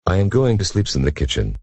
I am going to sleep in the kitchen.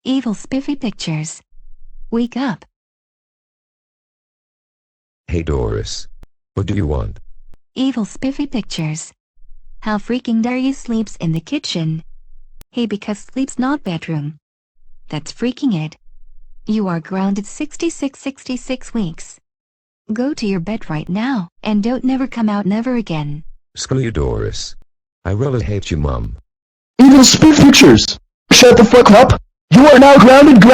Evil Spiffy pictures. Wake up. Hey Doris. What do you want? Evil Spiffy pictures. How freaking dare you sleeps in the kitchen? Hey, because sleep's not bedroom. That's freaking it. You are grounded 66 weeks. Go to your bed right now, and don't never come out never again. Screw you Doris. I really hate you Mom. Evil Spiff Pictures! Shut the fuck up! You are now grounded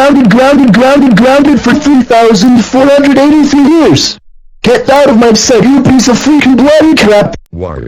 for 3,483 years! Get out of my sight, you piece of freaking bloody crap! War.